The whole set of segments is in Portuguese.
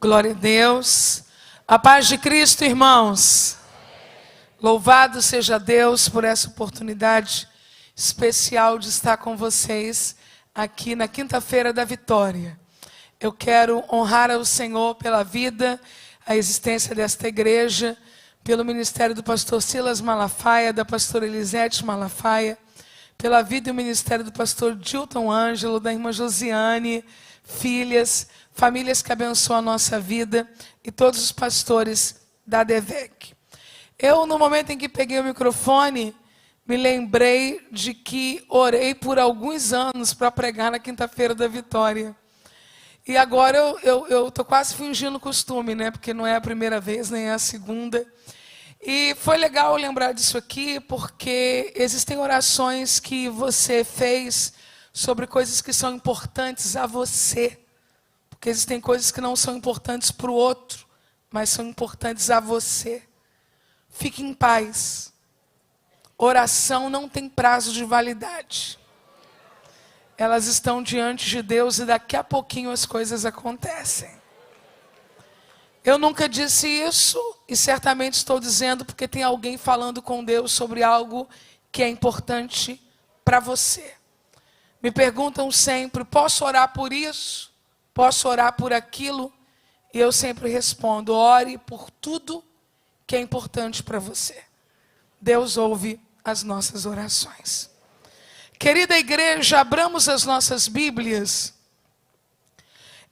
Glória a Deus. A paz de Cristo, irmãos. Louvado seja Deus por essa oportunidade especial de estar com vocês aqui na quinta-feira da vitória. Eu quero honrar ao Senhor pela vida, a existência desta igreja, pelo ministério do pastor Silas Malafaia, da pastora Elisete Malafaia, pela vida e o ministério do pastor Dilton Ângelo, da irmã Josiane, filhas, famílias que abençoam a nossa vida e todos os pastores da DEVEC. Eu, no momento em que peguei o microfone, me lembrei de que orei por alguns anos para pregar na quinta-feira da vitória. E agora eu estou quase fingindo costume, né? Porque não é a primeira vez, nem é a segunda. E foi legal lembrar disso aqui, porque existem orações que você fez sobre coisas que são importantes a você. Porque existem coisas que não são importantes para o outro, mas são importantes a você. Fique em paz. Oração não tem prazo de validade. Elas estão diante de Deus e daqui a pouquinho as coisas acontecem. Eu nunca disse isso e certamente estou dizendo porque tem alguém falando com Deus sobre algo que é importante para você. Me perguntam sempre, posso orar por isso? Posso orar por aquilo? E eu sempre respondo, ore por tudo que é importante para você. Deus ouve as nossas orações. Querida igreja, abramos as nossas Bíblias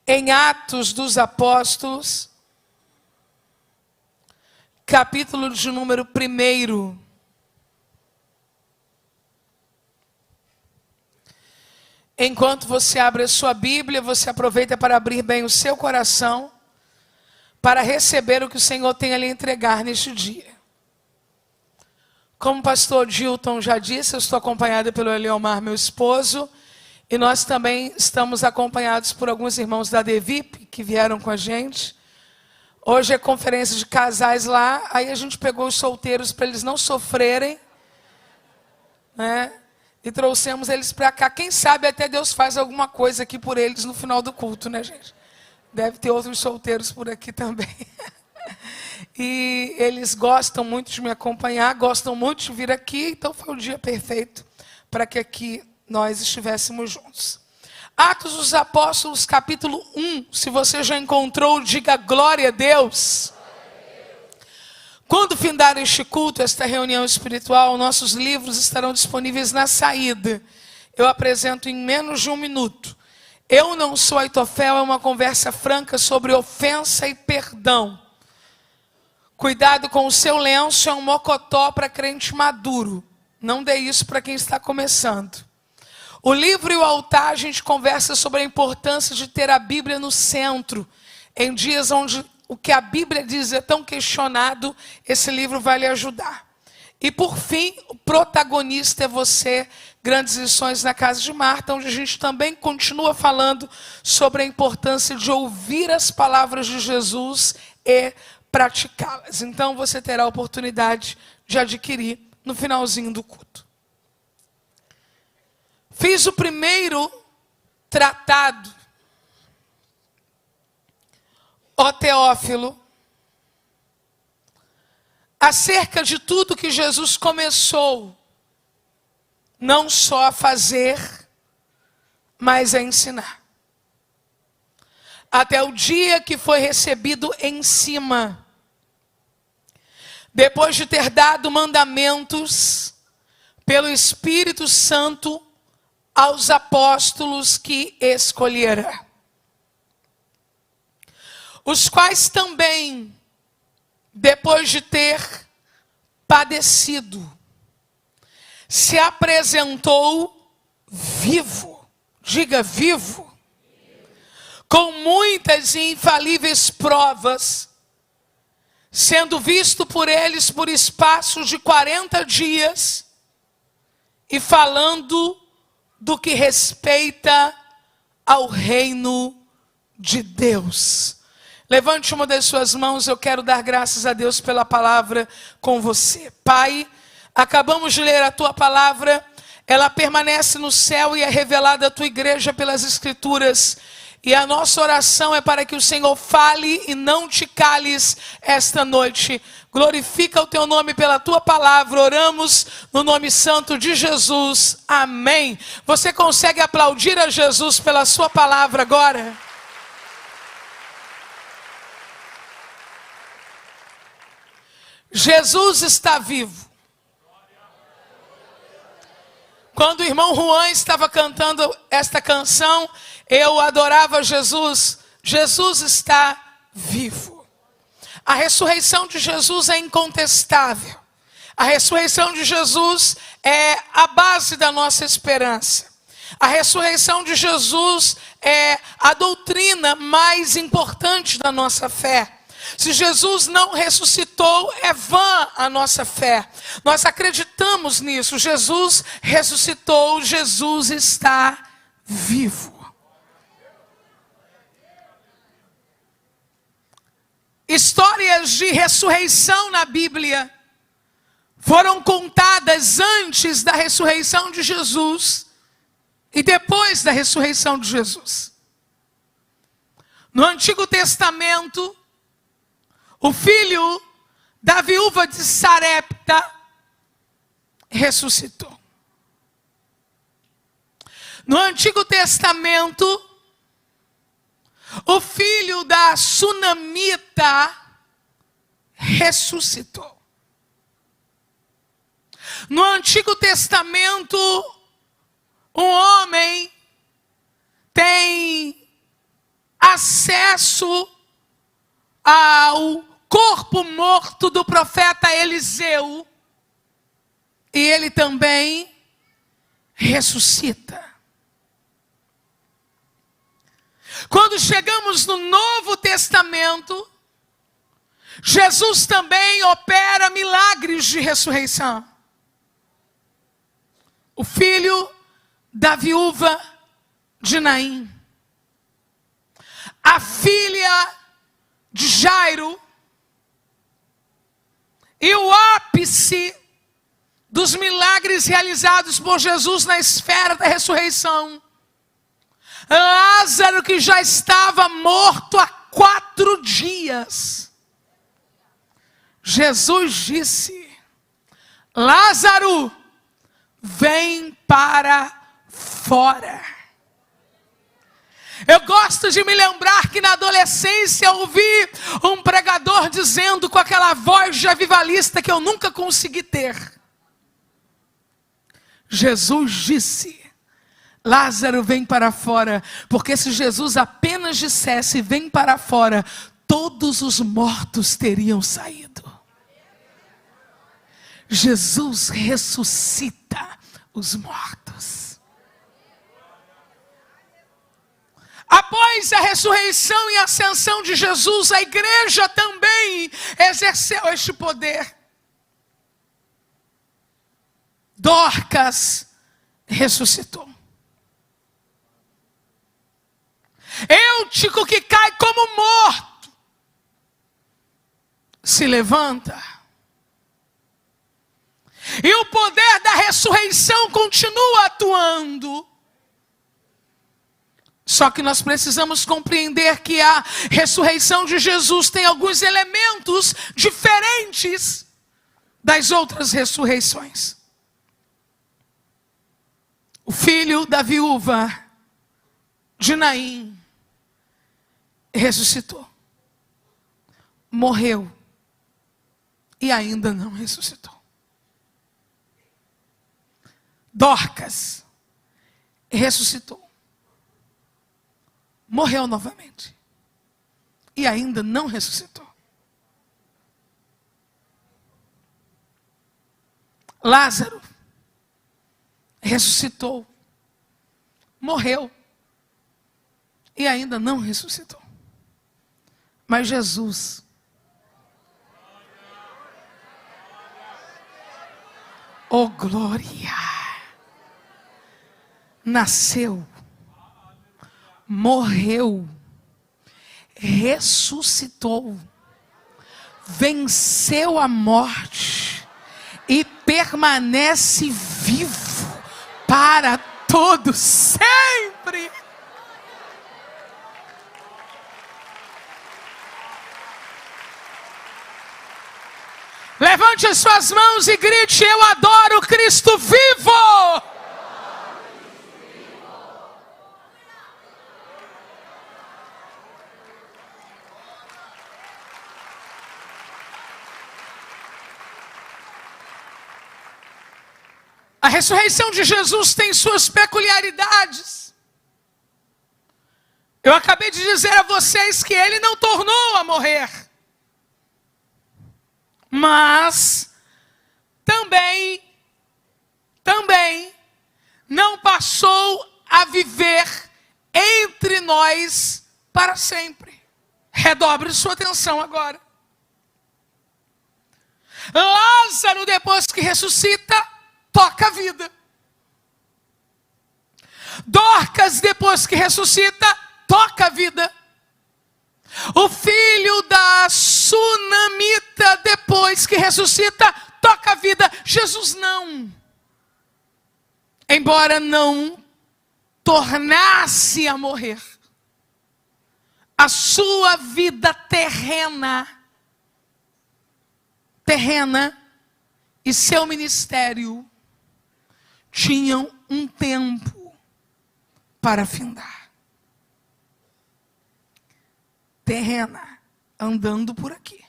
em Atos dos Apóstolos, capítulo de número 1. Enquanto você abre a sua Bíblia, você aproveita para abrir bem o seu coração, para receber o que o Senhor tem a lhe entregar neste dia. Como o pastor Dilton já disse, eu estou acompanhada pelo Eliomar, meu esposo, e nós também estamos acompanhados por alguns irmãos da DEVIP que vieram com a gente. Hoje é conferência de casais lá, aí a gente pegou os solteiros para eles não sofrerem, né? E trouxemos eles para cá. Quem sabe até Deus faz alguma coisa aqui por eles no final do culto, né, gente? Deve ter outros solteiros por aqui também. E eles gostam muito de me acompanhar, gostam muito de vir aqui, então foi o dia perfeito para que aqui nós estivéssemos juntos. Atos dos Apóstolos, capítulo 1. Se você já encontrou, diga glória a Deus. Quando findar este culto, esta reunião espiritual, nossos livros estarão disponíveis na saída. Eu apresento em menos de 1 minuto. Eu não sou Aitofel, é uma conversa franca sobre ofensa e perdão. Cuidado com o seu lenço, é um mocotó para crente maduro. Não dê isso para quem está começando. O livro e o altar, a gente conversa sobre a importância de ter a Bíblia no centro. Em dias onde o que a Bíblia diz é tão questionado, esse livro vai lhe ajudar. E por fim, o protagonista é você, Grandes Lições na Casa de Marta, onde a gente também continua falando sobre a importância de ouvir as palavras de Jesus e praticá-las. Então você terá a oportunidade de adquirir no finalzinho do culto. Fiz o primeiro tratado, ó Teófilo, acerca de tudo que Jesus começou, não só a fazer, mas a ensinar. Até o dia que foi recebido em cima, depois de ter dado mandamentos pelo Espírito Santo aos apóstolos que escolhera, os quais também, depois de ter padecido, se apresentou vivo, diga vivo, com muitas e infalíveis provas, sendo visto por eles por espaço de 40 dias, e falando do que respeita ao reino de Deus. Levante uma das suas mãos, eu quero dar graças a Deus pela palavra com você. Pai, acabamos de ler a tua palavra, ela permanece no céu e é revelada à tua igreja pelas Escrituras. E a nossa oração é para que o Senhor fale e não te cales esta noite. Glorifica o teu nome pela tua palavra. Oramos no nome santo de Jesus. Amém. Você consegue aplaudir a Jesus pela sua palavra agora? Jesus está vivo. Quando o irmão Juan estava cantando esta canção, eu adorava Jesus. Jesus está vivo. A ressurreição de Jesus é incontestável. A ressurreição de Jesus é a base da nossa esperança. A ressurreição de Jesus é a doutrina mais importante da nossa fé. Se Jesus não ressuscitou, é vã a nossa fé. Nós acreditamos nisso. Jesus ressuscitou, Jesus está vivo. Histórias de ressurreição na Bíblia foram contadas antes da ressurreição de Jesus e depois da ressurreição de Jesus. No Antigo Testamento, o filho da viúva de Sarepta ressuscitou. No Antigo Testamento, o filho da sunamita ressuscitou. No Antigo Testamento, um homem tem acesso ao corpo morto do profeta Eliseu, e ele também ressuscita. Quando chegamos no Novo Testamento, Jesus também opera milagres de ressurreição. O filho da viúva de Naim, a filha de Jairo, e o ápice dos milagres realizados por Jesus na esfera da ressurreição, Lázaro, que já estava morto há 4 dias. Jesus disse: Lázaro, vem para fora. Eu gosto de me lembrar que na adolescência eu ouvi um pregador dizendo com aquela voz de avivalista que eu nunca consegui ter. Jesus disse: Lázaro, vem para fora. Porque se Jesus apenas dissesse vem para fora, todos os mortos teriam saído. Jesus ressuscita os mortos. Após a ressurreição e ascensão de Jesus, a igreja também exerceu este poder. Dorcas ressuscitou. Eutico, que cai como morto, se levanta. E o poder da ressurreição continua atuando. Só que nós precisamos compreender que a ressurreição de Jesus tem alguns elementos diferentes das outras ressurreições. O filho da viúva de Naim ressuscitou, morreu e ainda não ressuscitou. Dorcas ressuscitou, morreu novamente e ainda não ressuscitou. Lázaro ressuscitou, morreu e ainda não ressuscitou. Mas Jesus, oh glória, nasceu, morreu, ressuscitou, venceu a morte e permanece vivo para todo sempre. Levante as suas mãos e grite: eu adoro Cristo vivo. A ressurreição de Jesus tem suas peculiaridades. Eu acabei de dizer a vocês que ele não tornou a morrer. Mas também não passou a viver entre nós para sempre. Redobre sua atenção agora. Lázaro, depois que ressuscita, toca a vida. Dorcas, depois que ressuscita, toca a vida. O filho da sunamita, depois que ressuscita, toca a vida. Jesus não. Embora não tornasse a morrer, a sua vida terrena e seu ministério tinham um tempo para findar. Terrena, andando por aqui.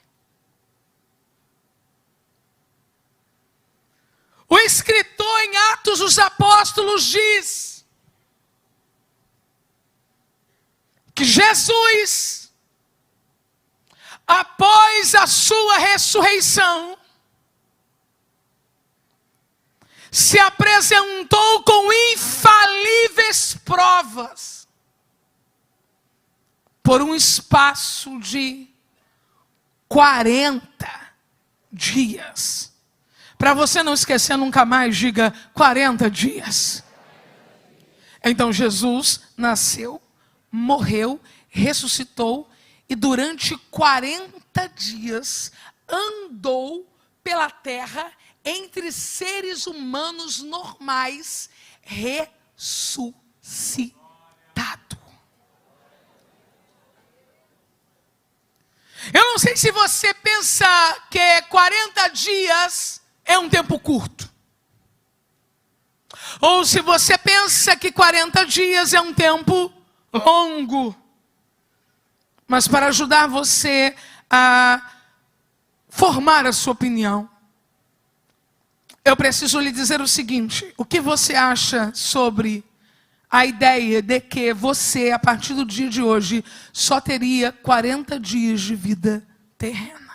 O escritor em Atos dos Apóstolos diz que Jesus, após a sua ressurreição, se apresentou com infalíveis provas por um espaço de 40 dias. Para você não esquecer nunca mais, diga 40 dias. Então Jesus nasceu, morreu, ressuscitou e durante 40 dias andou pela terra entre seres humanos normais, ressuscitado. Eu não sei se você pensa que 40 dias é um tempo curto. Ou se você pensa que 40 dias é um tempo longo. Mas para ajudar você a formar a sua opinião, eu preciso lhe dizer o seguinte: o que você acha sobre a ideia de que você, a partir do dia de hoje, só teria 40 dias de vida terrena?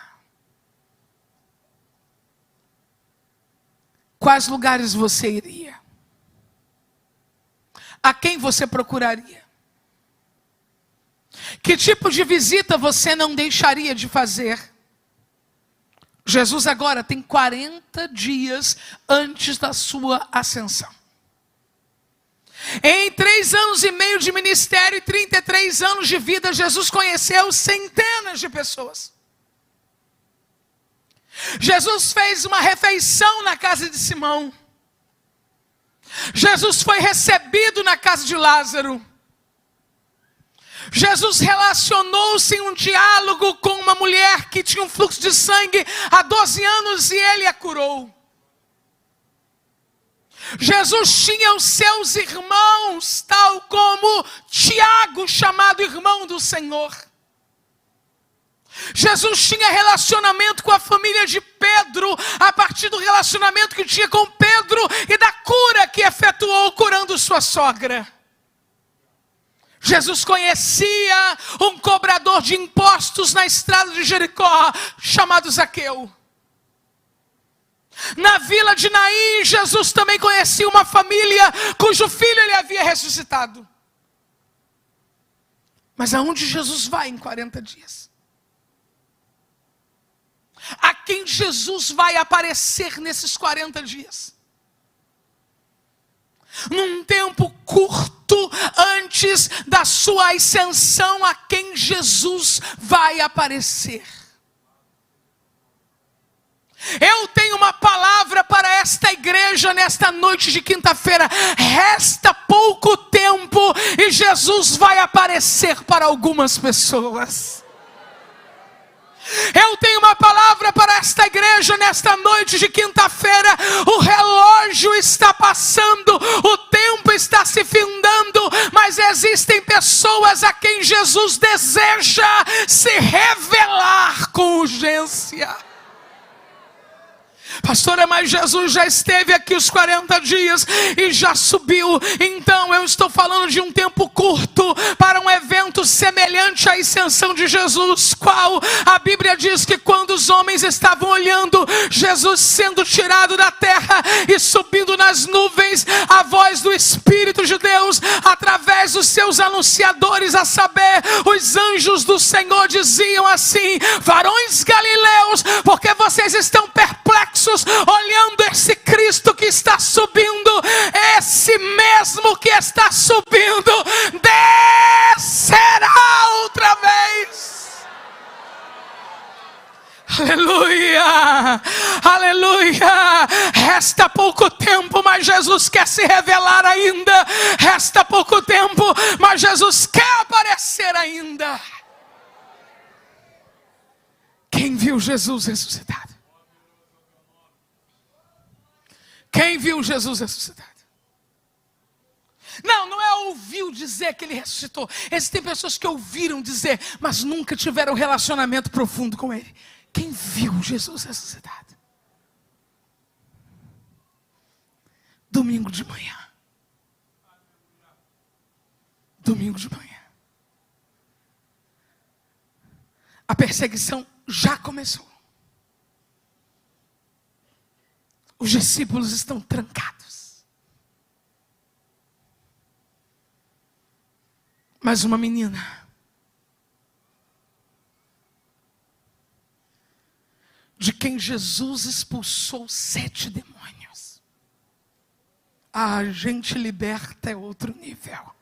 Quais lugares você iria? A quem você procuraria? Que tipo de visita você não deixaria de fazer? Jesus agora tem 40 dias antes da sua ascensão. Em 3 anos e meio de ministério e 33 anos de vida, Jesus conheceu centenas de pessoas. Jesus fez uma refeição na casa de Simão. Jesus foi recebido na casa de Lázaro. Jesus relacionou-se em um diálogo com uma mulher que tinha um fluxo de sangue há 12 anos e ele a curou. Jesus tinha os seus irmãos, tal como Tiago, chamado irmão do Senhor. Jesus tinha relacionamento com a família de Pedro, a partir do relacionamento que tinha com Pedro e da cura que efetuou curando sua sogra. Jesus conhecia um cobrador de impostos na estrada de Jericó, chamado Zaqueu. Na vila de Naim, Jesus também conhecia uma família cujo filho ele havia ressuscitado. Mas aonde Jesus vai em 40 dias? A quem Jesus vai aparecer nesses 40 dias? Num tempo curto antes da sua ascensão, a quem Jesus vai aparecer? Eu tenho uma palavra para esta igreja nesta noite de quinta-feira. Resta pouco tempo e Jesus vai aparecer para algumas pessoas. Eu tenho uma palavra para esta igreja nesta noite de quinta-feira. O relógio está passando, o tempo está se findando, mas existem pessoas a quem Jesus deseja se revelar com urgência. Pastora, mas Jesus já esteve aqui os 40 dias e já subiu. Então eu estou falando de um tempo curto para um evento semelhante à ascensão de Jesus. Qual? A Bíblia diz que quando os homens estavam olhando Jesus sendo tirado da terra e subindo nas nuvens, a voz do Espírito de Deus, através dos seus anunciadores, a saber, os anjos do Senhor, diziam assim: varões galileus, porque vocês estão perplexos olhando esse Cristo que está subindo? Esse mesmo que está subindo descerá outra vez. Aleluia, aleluia. Resta pouco tempo, mas Jesus quer se revelar ainda. Resta pouco tempo, mas Jesus quer aparecer ainda. Quem viu Jesus ressuscitado? Quem viu Jesus ressuscitado? Não é ouviu dizer que ele ressuscitou. Existem pessoas que ouviram dizer, mas nunca tiveram um relacionamento profundo com ele. Quem viu Jesus ressuscitado? Domingo de manhã. Domingo de manhã. A perseguição já começou. Os discípulos estão trancados. Mas uma menina, de quem Jesus expulsou 7 demônios, a gente liberta é outro nível.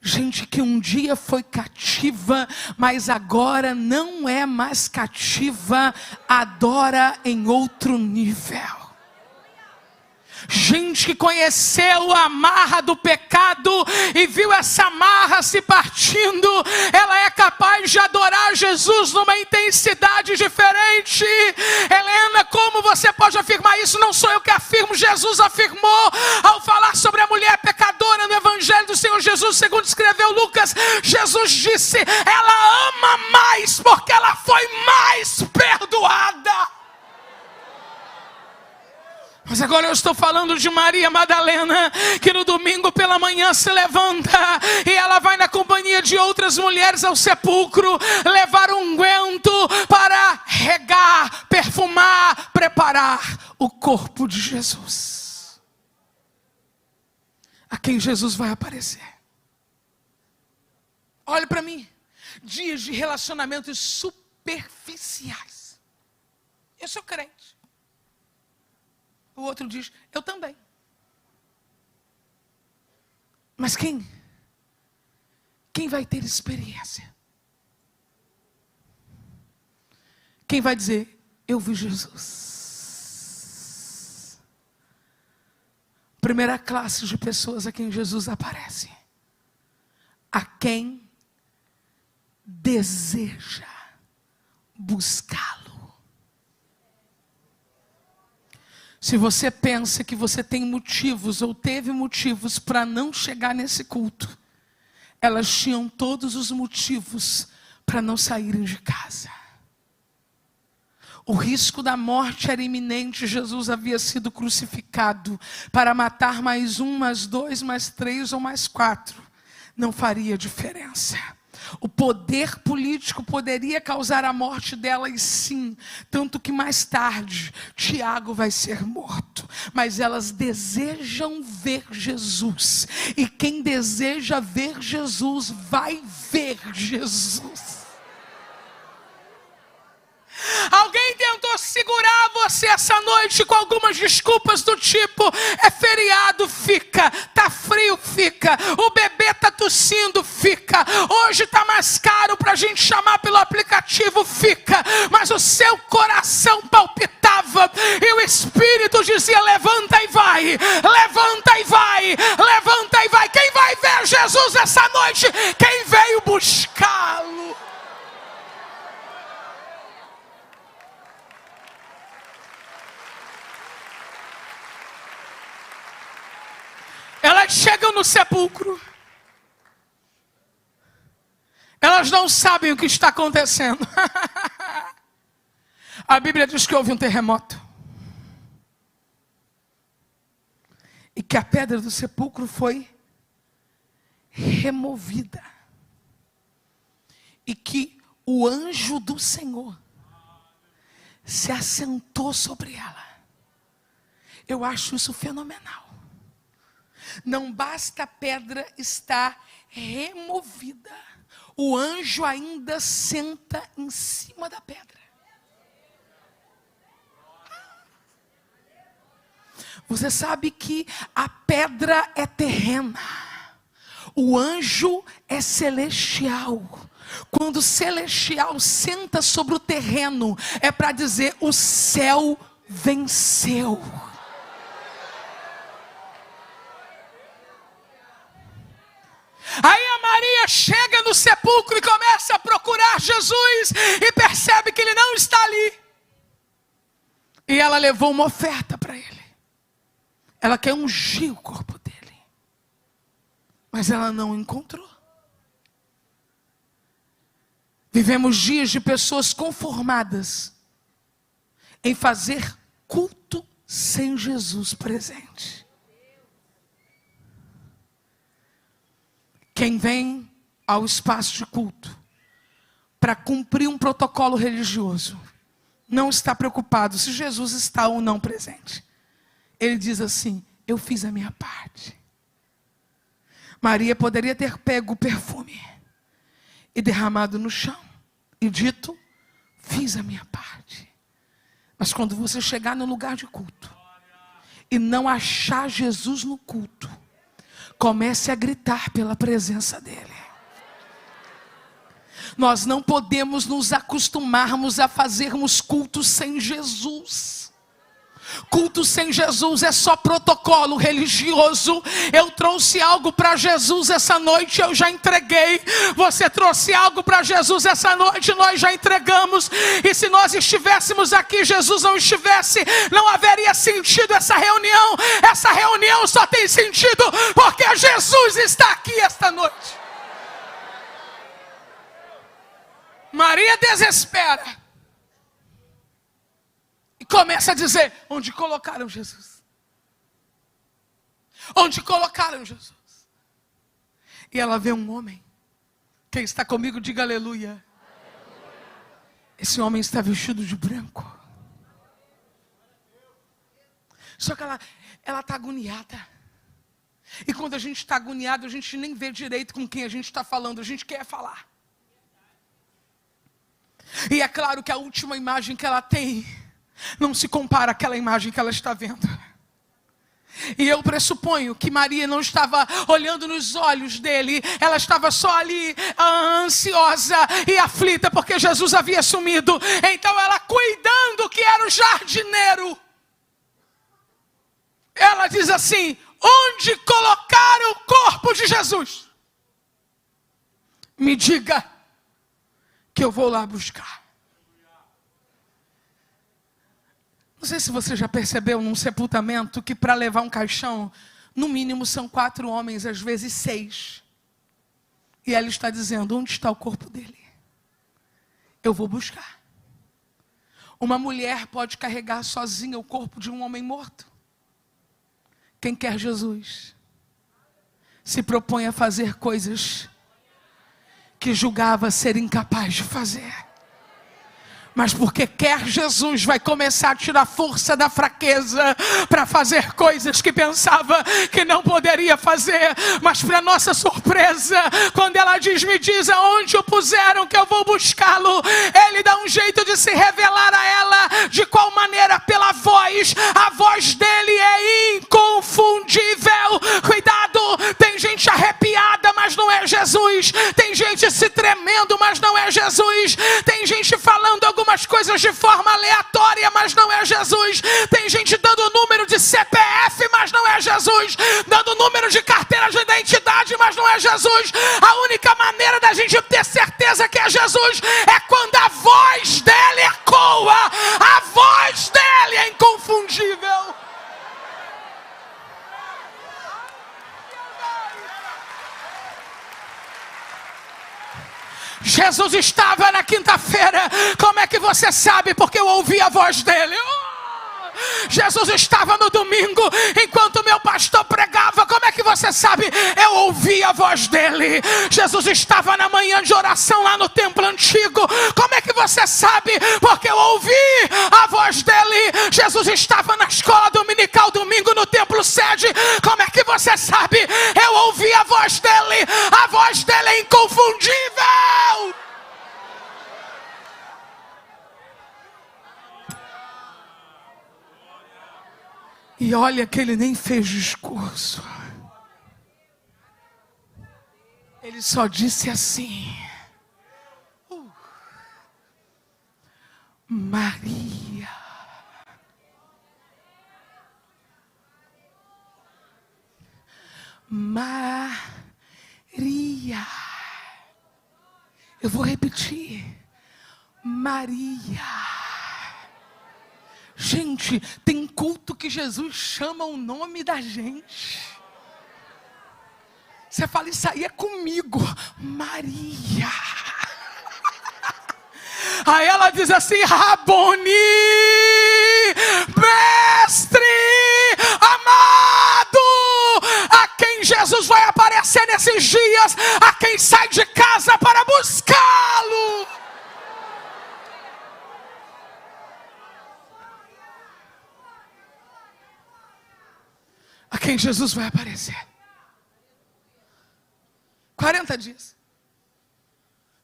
Gente que um dia foi cativa, mas agora não é mais cativa, adora em outro nível. Gente que conheceu a marra do pecado e viu essa marra se partindo, ela é capaz de adorar Jesus numa intensidade diferente. Helena, como você pode afirmar isso? Não sou eu que afirmo, Jesus afirmou ao falar sobre a mulher pecadora no Evangelho do Senhor Jesus, segundo escreveu Lucas. Jesus disse, ela ama mais porque ela foi mais perdoada. Mas agora eu estou falando de Maria Madalena, que no domingo pela manhã se levanta e ela vai na companhia de outras mulheres ao sepulcro, levar unguento para regar, perfumar, preparar o corpo de Jesus, a quem Jesus vai aparecer. Olhe para mim, dias de relacionamentos superficiais. Eu sou crente. O outro diz, eu também. Mas quem vai ter experiência? Quem vai dizer, eu vi Jesus? Primeira classe de pessoas a quem Jesus aparece. A quem deseja buscá-lo. Se você pensa que você tem motivos ou teve motivos para não chegar nesse culto, elas tinham todos os motivos para não saírem de casa. O risco da morte era iminente. Jesus havia sido crucificado para matar mais 1, mais 2, mais 3 ou mais 4. Não faria diferença. O poder político poderia causar a morte dela, e sim, tanto que mais tarde Tiago vai ser morto. Mas elas desejam ver Jesus, e quem deseja ver Jesus vai ver Jesus. Alguém tentou segurar você essa noite com algumas desculpas do tipo, é feriado, fica, tá frio, fica, o bebê tá tossindo, fica, hoje tá mais caro pra gente chamar pelo aplicativo, fica. Mas o seu coração palpitava e o Espírito dizia, levanta e vai, levanta e vai, levanta e vai. Quem vai ver Jesus essa noite? Quem veio buscá-lo. chegam no sepulcro. Elas não sabem o que está acontecendo. A Bíblia diz que houve um terremoto. E que a pedra do sepulcro foi removida. E que o anjo do Senhor se assentou sobre ela. Eu acho isso fenomenal. Não basta a pedra estar removida, o anjo ainda senta em cima da pedra. Você sabe que a pedra é terrena, o anjo é celestial. Quando o celestial senta sobre o terreno, é para dizer: o céu venceu. Aí a Maria chega no sepulcro e começa a procurar Jesus e percebe que ele não está ali. E ela levou uma oferta para ele. Ela quer ungir o corpo dele. Mas ela não encontrou. Vivemos dias de pessoas conformadas em fazer culto sem Jesus presente. Quem vem ao espaço de culto para cumprir um protocolo religioso não está preocupado se Jesus está ou não presente. Ele diz assim: eu fiz a minha parte. Maria poderia ter pego o perfume e derramado no chão e dito: fiz a minha parte. Mas quando você chegar no lugar de culto e não achar Jesus no culto, comece a gritar pela presença dele. Nós não podemos nos acostumarmos a fazermos cultos sem Jesus. Culto sem Jesus é só protocolo religioso. Eu trouxe algo para Jesus essa noite, eu já entreguei. Você trouxe algo para Jesus essa noite, nós já entregamos. E se nós estivéssemos aqui, Jesus não estivesse, não haveria sentido essa reunião. Essa reunião só tem sentido porque Jesus está aqui esta noite. Maria desespera. E começa a dizer: onde colocaram Jesus? Onde colocaram Jesus? E ela vê um homem. Quem está comigo, diga aleluia. Esse homem está vestido de branco. Só que ela está agoniada. E quando a gente está agoniado, a gente nem vê direito com quem a gente está falando. A gente quer falar. E é claro que a última imagem que ela tem não se compara àquela imagem que ela está vendo. E eu pressuponho que Maria não estava olhando nos olhos dele. Ela estava só ali ansiosa e aflita porque Jesus havia sumido. Então ela, cuidando que era o jardineiro, ela diz assim: onde colocaram o corpo de Jesus? Me diga que eu vou lá buscar. Não sei se você já percebeu num sepultamento que para levar um caixão, no mínimo são 4 homens, às vezes 6. E ela está dizendo: onde está o corpo dele? Eu vou buscar. Uma mulher pode carregar sozinha o corpo de um homem morto. Quem quer Jesus se propõe a fazer coisas que julgava ser incapaz de fazer. Mas porque quer Jesus, vai começar a tirar força da fraqueza para fazer coisas que pensava que não poderia fazer. Mas para nossa surpresa, quando ela diz: me diz aonde o puseram que eu vou buscá-lo, ele dá um jeito de se revelar a ela. De qual maneira? Pela voz. A voz dele é inconfundível. Cuidado, tem gente arrepiada, mas não é Jesus. Tem gente se tremendo, mas não é Jesus. Tem gente falando algumas coisas de forma aleatória, mas não é Jesus. Tem gente dando número de CPF, mas não é Jesus. Dando número de carteira de identidade, mas não é Jesus. A única maneira da gente ter certeza que é Jesus é quando a voz dele ecoa. A voz dele é inconfundível. Jesus estava na quinta-feira. Como é que você sabe? Porque eu ouvi a voz dele. Jesus estava no domingo, enquanto meu pastor pregava. Como é que você sabe? Eu ouvi a voz dele. Jesus estava na manhã de oração lá no templo antigo. Como é que você sabe? Porque eu ouvi a voz dele. Jesus estava na escola dominical domingo no templo sede. Como é que você sabe? Eu ouvi a voz dele. A voz dele é inconfundível. E olha que ele nem fez discurso. Ele só disse assim: Maria. Maria. Eu vou repetir. Maria. Gente, tem culto que Jesus chama o nome da gente. Você fala, isso aí é comigo. Maria. Aí ela diz assim: Raboni, mestre amado. A quem Jesus vai aparecer nesses dias, a quem sai de casa para buscá-lo. A quem Jesus vai aparecer. 40 dias.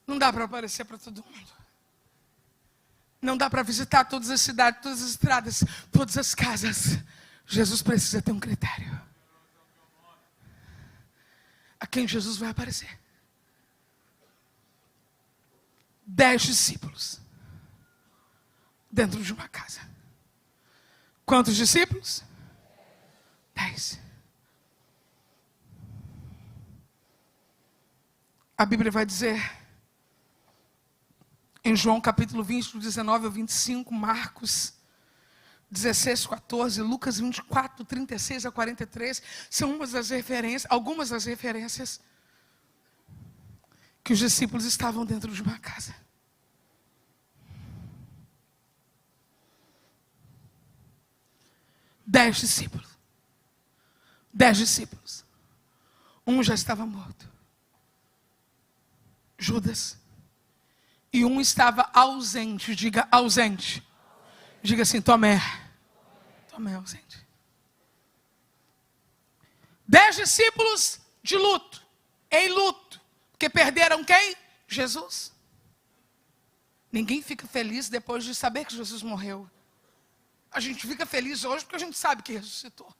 Não dá para aparecer para todo mundo. Não dá para visitar todas as cidades, todas as estradas, todas as casas. Jesus precisa ter um critério. A quem Jesus vai aparecer. 10 discípulos. Dentro de uma casa. Quantos discípulos? 10. A Bíblia vai dizer, em João capítulo 20, do 19 ao 25, Marcos 16, 14, Lucas 24, 36 a 43, são algumas das referências que os discípulos estavam dentro de uma casa. Dez discípulos. Um já estava morto. Judas. E um estava ausente. Diga ausente. Diga assim, Tomé. Tomé ausente. 10 discípulos de luto. Em luto. Porque perderam quem? Jesus. Ninguém fica feliz depois de saber que Jesus morreu. A gente fica feliz hoje porque a gente sabe que ressuscitou.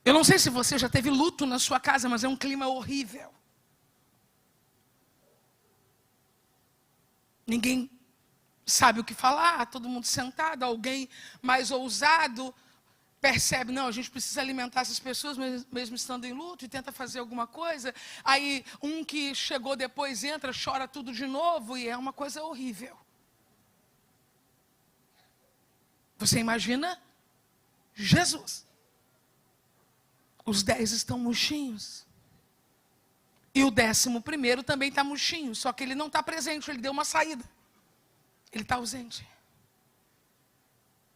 Eu não sei se você já teve luto na sua casa, mas é um clima horrível. Ninguém sabe o que falar, todo mundo sentado, alguém mais ousado percebe, não, a gente precisa alimentar essas pessoas mesmo estando em luto e tenta fazer alguma coisa. Aí um que chegou depois entra, chora tudo de novo e é uma coisa horrível. Você imagina Jesus. Os 10 estão murchinhos. E o 11º também está murchinho. Só que ele não está presente, ele deu uma saída. Ele está ausente.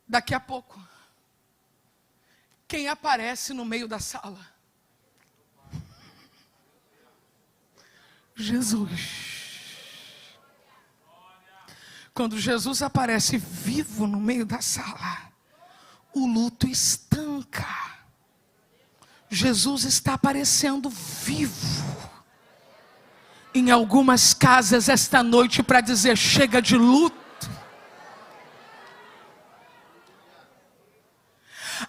Daqui a pouco, quem aparece no meio da sala? Jesus. Quando Jesus aparece vivo no meio da sala, o luto estanca. Jesus está aparecendo vivo em algumas casas esta noite para dizer, chega de luto.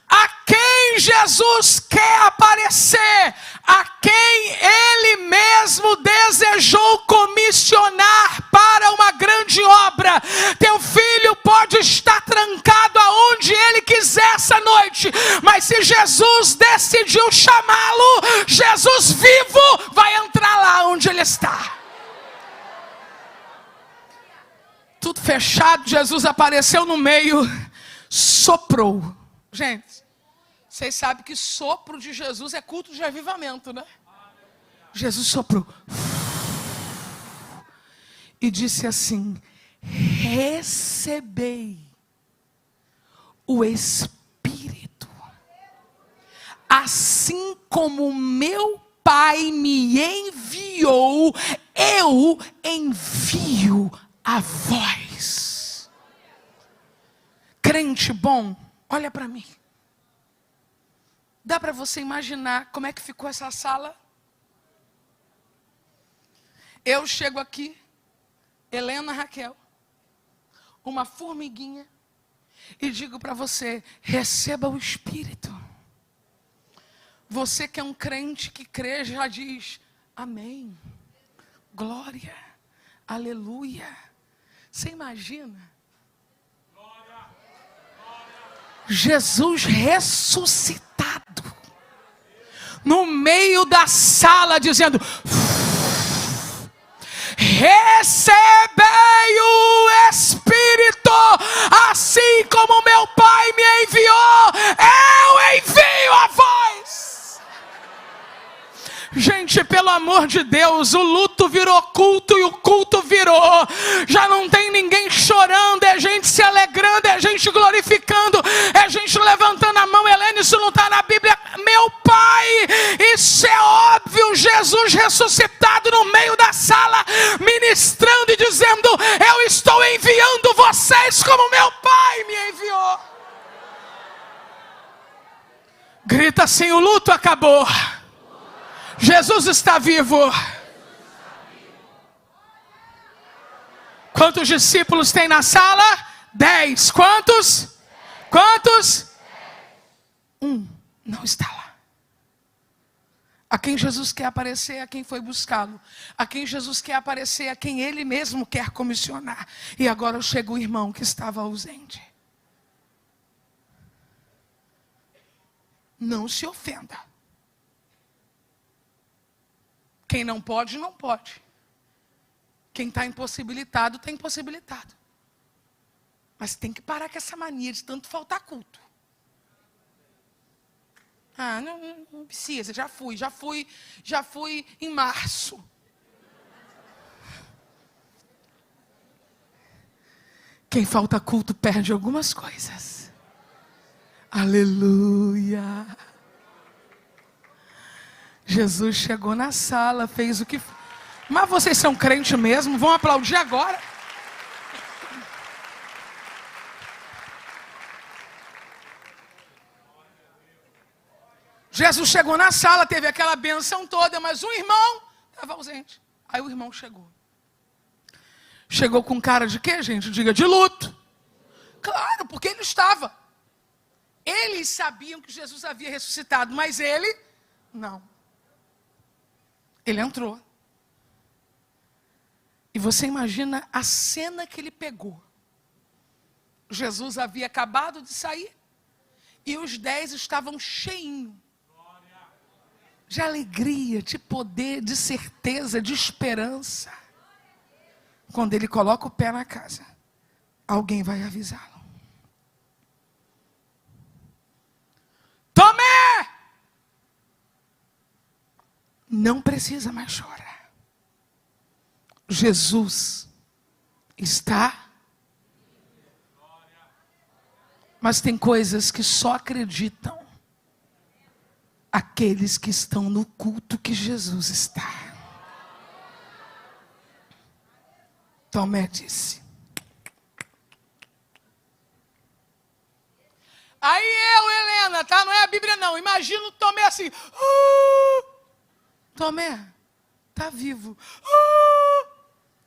A quem Jesus quer aparecer, a quem Ele mesmo desejou comissionar para uma grande obra. Teu filho pode estar trancado aonde ele quiser essa noite, mas se Jesus decidiu chamá-lo, Jesus vivo vai entrar lá onde ele está. Tudo fechado, Jesus apareceu no meio, soprou. Gente, vocês sabem que sopro de Jesus é culto de avivamento, né? Jesus soprou. e disse assim: recebei o Espírito, assim como meu Pai me enviou, eu envio a vós. Crente bom, olha para mim. Dá para você imaginar como é que ficou essa sala? Eu chego aqui, Helena Raquel, uma formiguinha, e digo para você: receba o Espírito. Você que é um crente que crê, já diz amém, glória, aleluia. Você imagina? Jesus ressuscitado, no meio da sala, dizendo: recebei o Espírito, assim como meu Pai me enviou, eu envio a vós. Gente, pelo amor de Deus, o luto virou culto e o culto virou. Já não tem ninguém chorando, é gente se alegrando, é gente glorificando, é gente levantando a mão. Helena, isso não está na Bíblia. Meu Pai, isso é óbvio. Jesus ressuscitado no meio da sala, ministrando e dizendo: eu estou enviando vocês como meu Pai me enviou. Grita assim: o luto acabou. Jesus está vivo. Quantos discípulos tem na sala? 10. Quantos? Quantos? Não está lá. A quem Jesus quer aparecer, a quem foi buscá-lo. A quem Jesus quer aparecer, a quem Ele mesmo quer comissionar. E agora chega o irmão que estava ausente. Não se ofenda. Quem não pode, não pode. Quem está impossibilitado, está impossibilitado. Mas tem que parar com essa mania de tanto faltar culto. Ah, não precisa, já fui em março. Quem falta culto perde algumas coisas. Aleluia. Jesus chegou na sala, fez o que... Mas vocês são crentes mesmo? Vão aplaudir agora? Jesus chegou na sala, teve aquela benção toda, mas o irmão estava ausente. Aí o irmão chegou. Chegou com cara de quê, gente? Diga, de luto. Claro, porque ele estava. Eles sabiam que Jesus havia ressuscitado, mas ele não. Ele entrou. E você imagina a cena que ele pegou. Jesus havia acabado de sair. E os 10 estavam cheinhos. De alegria, de poder, de certeza, de esperança. Quando ele coloca o pé na casa, alguém vai avisá-lo. Tomé! Não precisa mais chorar. Jesus está. Mas tem coisas que só acreditam aqueles que estão no culto que Jesus está. Tomé disse. Aí Helena, tá? Não é a Bíblia não. Imagina o Tomé assim. Tomé, tá vivo.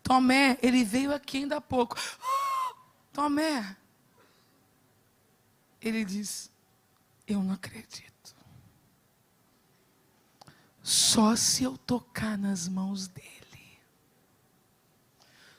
Tomé, ele veio aqui ainda há pouco. Tomé. Ele diz, eu não acredito. Só se eu tocar nas mãos dele.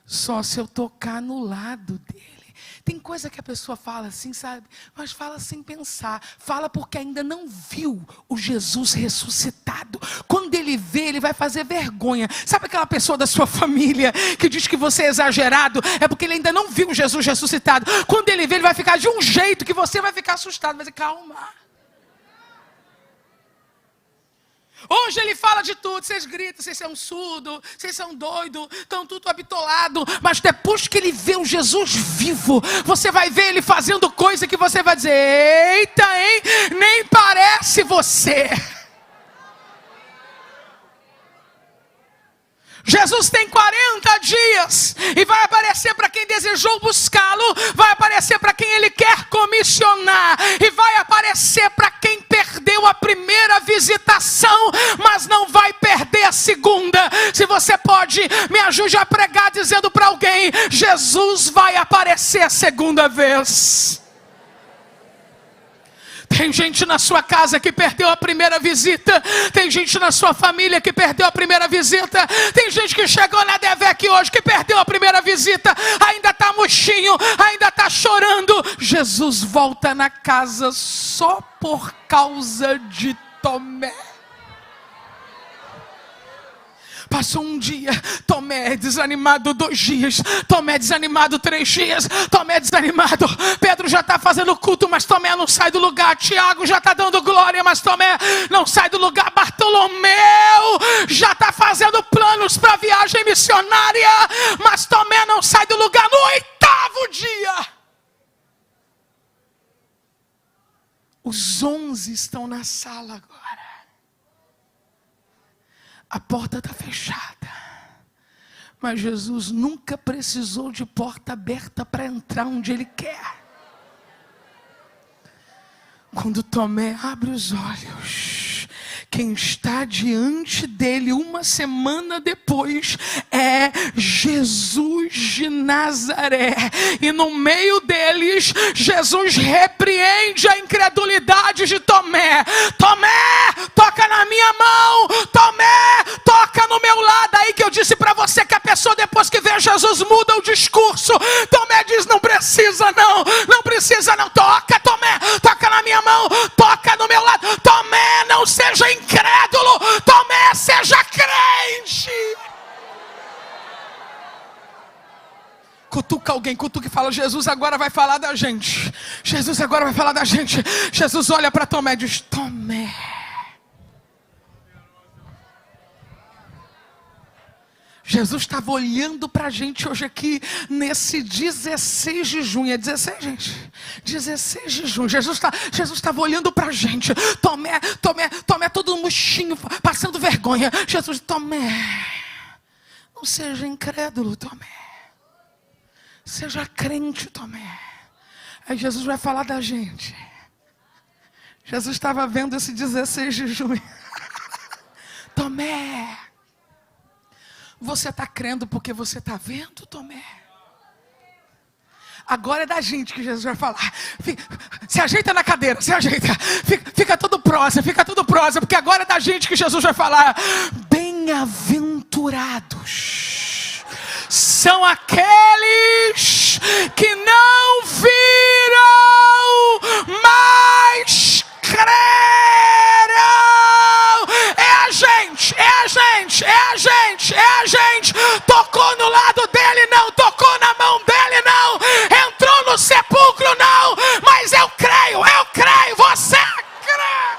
Só se eu tocar no lado dele. Tem coisa que a pessoa fala assim, sabe? Mas fala sem pensar. Fala porque ainda não viu o Jesus ressuscitado. Quando ele vê, ele vai fazer vergonha. Sabe aquela pessoa da sua família que diz que você é exagerado? É porque ele ainda não viu o Jesus ressuscitado. Quando ele vê, ele vai ficar de um jeito que você vai ficar assustado. Vai dizer, calma. Hoje ele fala de tudo, vocês gritam, vocês são surdos, vocês são doidos, estão tudo habitolado. Mas depois que ele vê o Jesus vivo, você vai ver ele fazendo coisa que você vai dizer: eita, hein? Nem parece você. Jesus tem 40 dias e vai aparecer para quem desejou buscá-lo, vai aparecer para quem ele quer comissionar e vai aparecer para quem perdeu a primeira visitação, mas não vai perder a segunda. Se você pode, me ajude a pregar dizendo para alguém: Jesus vai aparecer a segunda vez. Tem gente na sua casa que perdeu a primeira visita. Tem gente na sua família que perdeu a primeira visita. Tem gente que chegou na DEVEC hoje que perdeu a primeira visita. Ainda está murchinho, ainda está chorando. Jesus volta na casa só por causa de Tomé. Passou um dia, Tomé desanimado 2 dias, Tomé desanimado 3 dias, Tomé desanimado. Pedro já está fazendo culto, mas Tomé não sai do lugar. Tiago já está dando glória, mas Tomé não sai do lugar. Bartolomeu já está fazendo planos para a viagem missionária, mas Tomé não sai do lugar. No 8º dia, os 11 estão na sala agora. A porta está fechada, mas Jesus nunca precisou de porta aberta para entrar onde Ele quer. Quando Tomé abre os olhos, quem está diante dele 1 semana depois é Jesus de Nazaré. E no meio deles, Jesus repreende a incredulidade de Tomé. Tomé, toca na minha mão. Tomé, toca no meu lado. Aí que eu disse para você que a pessoa, depois que vê Jesus, muda o discurso. Tomé diz: não precisa não, não precisa não. Toca, Tomé, toca na minha mão, toca no meu lado. Tomé, não seja incrédulo, Tomé, seja crente. Cutuca alguém, cutuca e fala: Jesus agora vai falar da gente. Jesus agora vai falar da gente. Jesus olha para Tomé e diz: Tomé, Jesus estava olhando para a gente hoje aqui, nesse 16 de junho. É 16, gente? 16 de junho. Jesus estava olhando para a gente. Tomé, todo murchinho, passando vergonha. Jesus: Tomé, não seja incrédulo, Tomé. Seja crente, Tomé. Aí Jesus vai falar da gente. Jesus estava vendo esse 16 de junho. Tomé, você está crendo porque você está vendo, Tomé? Agora é da gente que Jesus vai falar. Se ajeita na cadeira, se ajeita. Fica tudo próximo, porque agora é da gente que Jesus vai falar. Bem-aventurados são aqueles que não viram, mas creram. É a gente. Tocou no lado dele, não. Tocou na mão dele, não. Entrou no sepulcro, não. Mas eu creio. Você crê.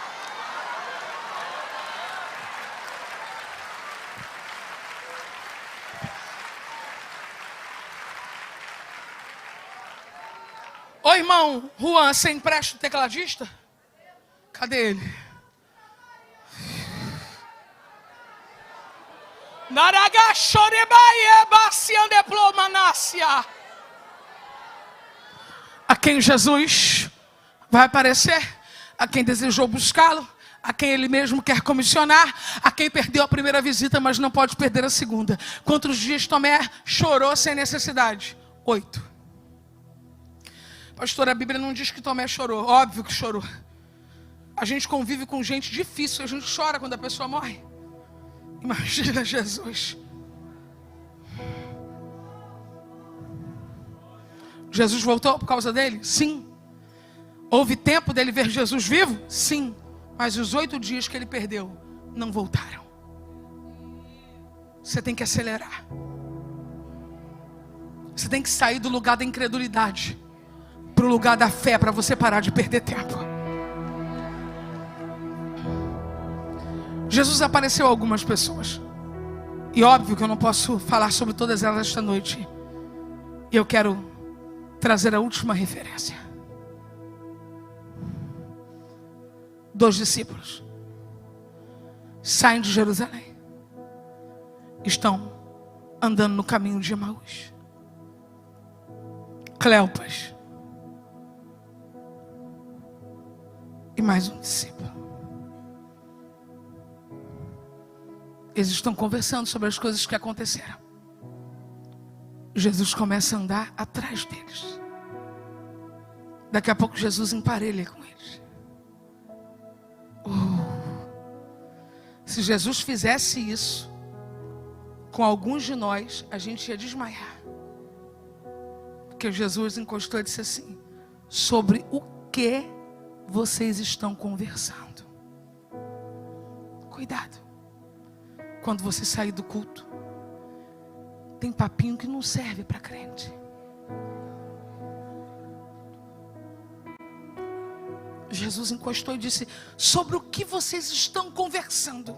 Ô irmão Juan, você empresta o tecladista? Cadê ele? A quem Jesus vai aparecer, a quem desejou buscá-lo, a quem ele mesmo quer comissionar, a quem perdeu a primeira visita, mas não pode perder a segunda. Quantos dias Tomé chorou sem necessidade? 8. Pastor, a Bíblia não diz que Tomé chorou. Óbvio que chorou. A gente convive com gente difícil, a gente chora quando a pessoa morre. Imagina Jesus. Jesus voltou por causa dele? Sim. Houve tempo dele ver Jesus vivo? Sim. Mas os 8 dias que ele perdeu não voltaram. Você tem que acelerar. Você tem que sair do lugar da incredulidade para o lugar da fé, para você parar de perder tempo. Jesus apareceu a algumas pessoas. E óbvio que eu não posso falar sobre todas elas esta noite. E eu quero trazer a última referência. 2 discípulos saem de Jerusalém. Estão andando no caminho de Emaús. Cleopas e mais um discípulo. Eles estão conversando sobre as coisas que aconteceram. Jesus começa a andar atrás deles. Daqui a pouco Jesus emparelha com eles. Se Jesus fizesse isso com alguns de nós, a gente ia desmaiar. Porque Jesus encostou e disse assim: sobre o que vocês estão conversando? Cuidado. Quando você sair do culto, tem papinho que não serve para crente. Jesus encostou e disse: sobre o que vocês estão conversando?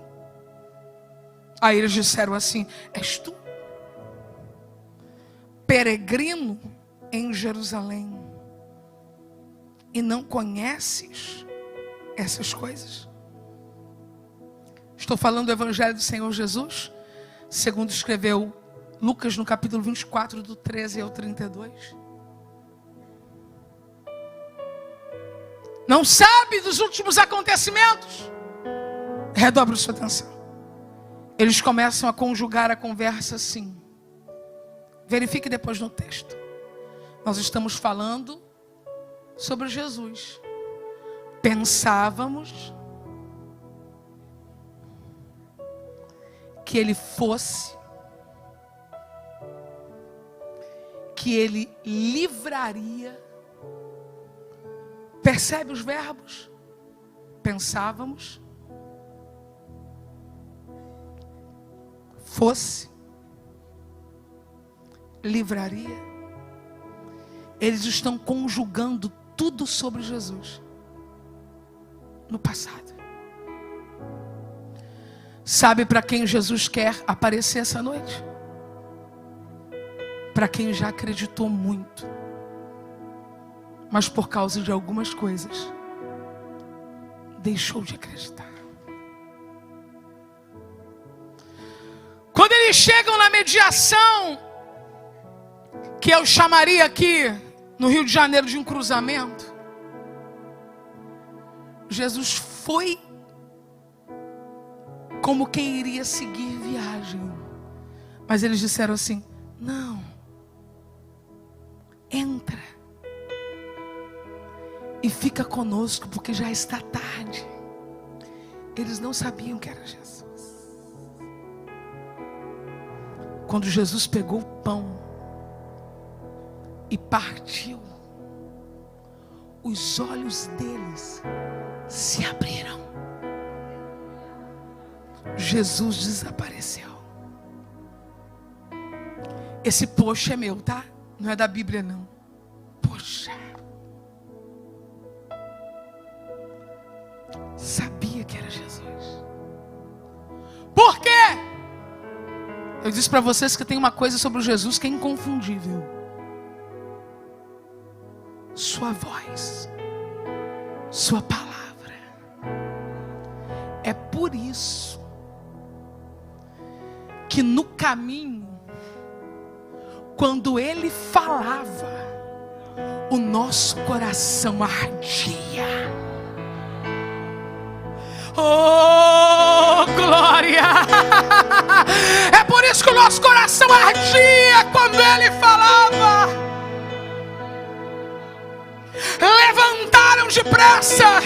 Aí eles disseram assim: és tu, peregrino em Jerusalém, e não conheces essas coisas? Estou falando do Evangelho do Senhor Jesus, segundo escreveu Lucas no capítulo 24, do 13 ao 32. Não sabe dos últimos acontecimentos? Redobre sua atenção. Eles começam a conjugar a conversa assim. Verifique depois no texto. Nós estamos falando sobre Jesus. Pensávamos que ele fosse, que ele livraria. Percebe os verbos? Pensávamos, fosse, livraria. Eles estão conjugando tudo sobre Jesus no passado. Sabe para quem Jesus quer aparecer essa noite? Para quem já acreditou muito, mas por causa de algumas coisas deixou de acreditar. Quando eles chegam na mediação, que eu chamaria aqui no Rio de Janeiro de um cruzamento, Jesus foi como quem iria seguir viagem, mas eles disseram assim: não, entra e fica conosco, porque já está tarde. Eles não sabiam que era Jesus. Quando Jesus pegou o pão e partiu, os olhos deles se abriram. Jesus desapareceu. Esse poxa é meu, tá? Não é da Bíblia, não. Poxa. Sabia que era Jesus. Por quê? Eu disse para vocês que tem uma coisa sobre o Jesus que é inconfundível: sua voz, sua palavra. É por isso que no caminho, quando ele falava, o nosso coração ardia. Oh, glória! É por isso que o nosso coração ardia quando ele falava. Levantaram depressa,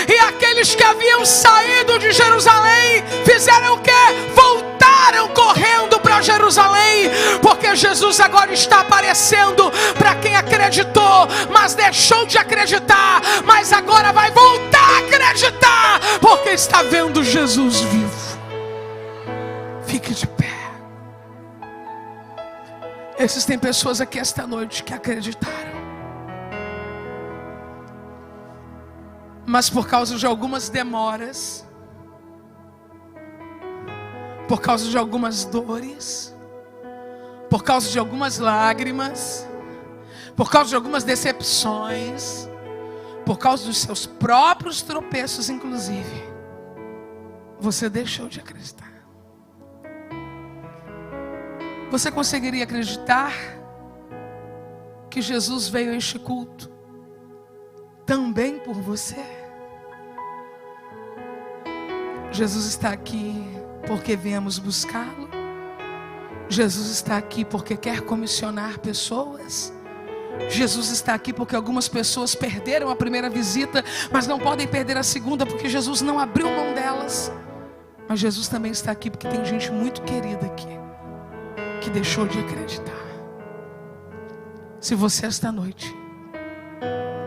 e aqueles que haviam saído de Jerusalém fizeram o quê? Voltaram correndo para Jerusalém, porque Jesus agora está aparecendo para quem acreditou, mas deixou de acreditar, mas agora vai voltar a acreditar, porque está vendo Jesus vivo. Fique de pé. Existem pessoas aqui esta noite que acreditaram, mas por causa de algumas demoras, por causa de algumas dores, por causa de algumas lágrimas, por causa de algumas decepções, por causa dos seus próprios tropeços, inclusive, você deixou de acreditar. Você conseguiria acreditar que Jesus veio a este culto também por você? Jesus está aqui porque viemos buscá-lo. Jesus está aqui porque quer comissionar pessoas. Jesus está aqui porque algumas pessoas perderam a primeira visita, mas não podem perder a segunda, porque Jesus não abriu mão delas. Mas Jesus também está aqui porque tem gente muito querida aqui que deixou de acreditar. Se você esta noite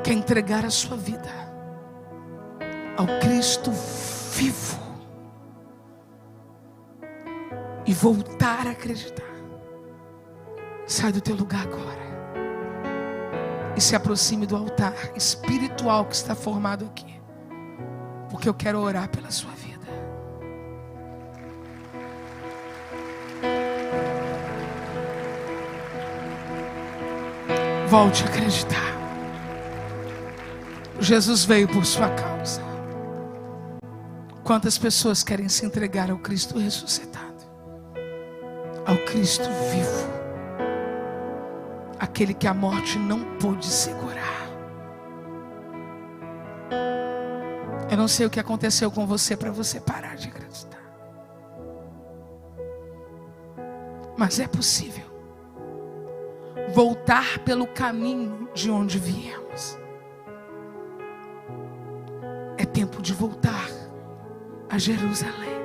quer entregar a sua vida ao Cristo vivo e voltar a acreditar, sai do teu lugar agora e se aproxime do altar espiritual que está formado aqui, porque eu quero orar pela sua vida. Volte a acreditar. Jesus veio por sua causa. Quantas pessoas querem se entregar ao Cristo ressuscitado, ao Cristo vivo, aquele que a morte não pôde segurar? Eu não sei o que aconteceu com você para você parar de acreditar, mas é possível voltar pelo caminho de onde viemos. É tempo de voltar a Jerusalém.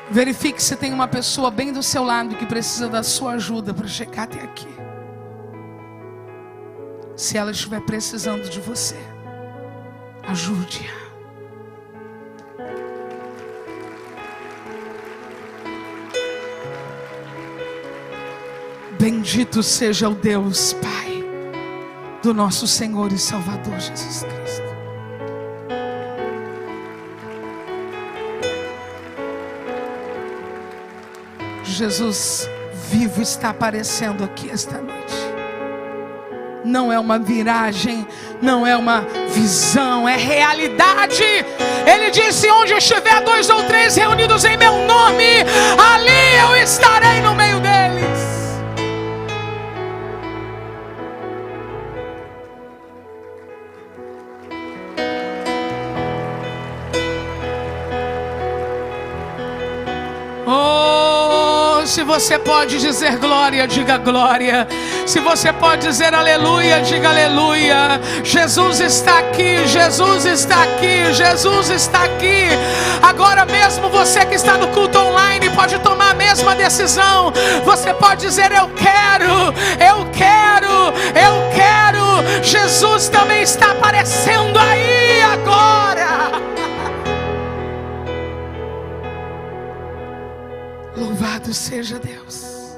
Verifique se tem uma pessoa bem do seu lado que precisa da sua ajuda para chegar até aqui. Se ela estiver precisando de você, ajude-a. Bendito seja o Deus Pai do nosso Senhor e Salvador Jesus Cristo. Jesus vivo está aparecendo aqui esta noite. Não é uma miragem, não é uma visão, é realidade. Ele disse: onde estiver 2 ou 3 reunidos em meu nome, ali eu estarei no meio deles. Se você pode dizer glória, diga glória. Se você pode dizer aleluia, diga aleluia. Jesus está aqui, Jesus está aqui, Jesus está aqui. Agora mesmo você que está no culto online pode tomar a mesma decisão. Você pode dizer: eu quero, eu quero, eu quero. Jesus também está aparecendo aí agora. Louvado seja Deus.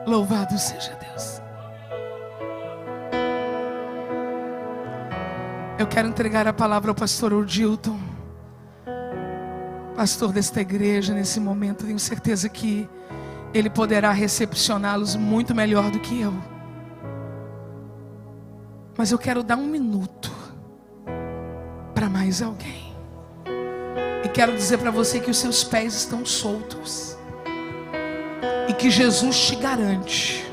Louvado seja Deus. Eu quero entregar a palavra ao pastor Odilton, pastor desta igreja, nesse momento. Tenho certeza que ele poderá recepcioná-los muito melhor do que eu. Mas eu quero dar 1 minuto para mais alguém. E quero dizer para você que os seus pés estão soltos. E que Jesus te garante.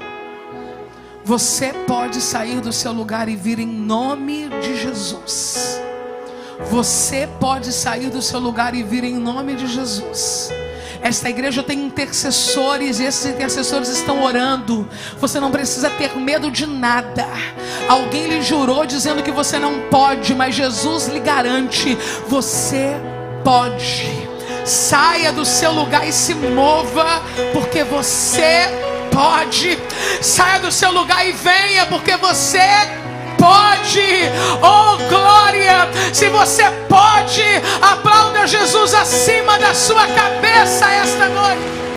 Você pode sair do seu lugar e vir em nome de Jesus. Você pode sair do seu lugar e vir em nome de Jesus. Esta igreja tem intercessores e esses intercessores estão orando. Você não precisa ter medo de nada. Alguém lhe jurou dizendo que você não pode, mas Jesus lhe garante: você pode. Saia do seu lugar e se mova, porque você pode. Saia do seu lugar e venha, porque você pode. Oh glória! Se você pode, aplauda Jesus acima da sua cabeça esta noite.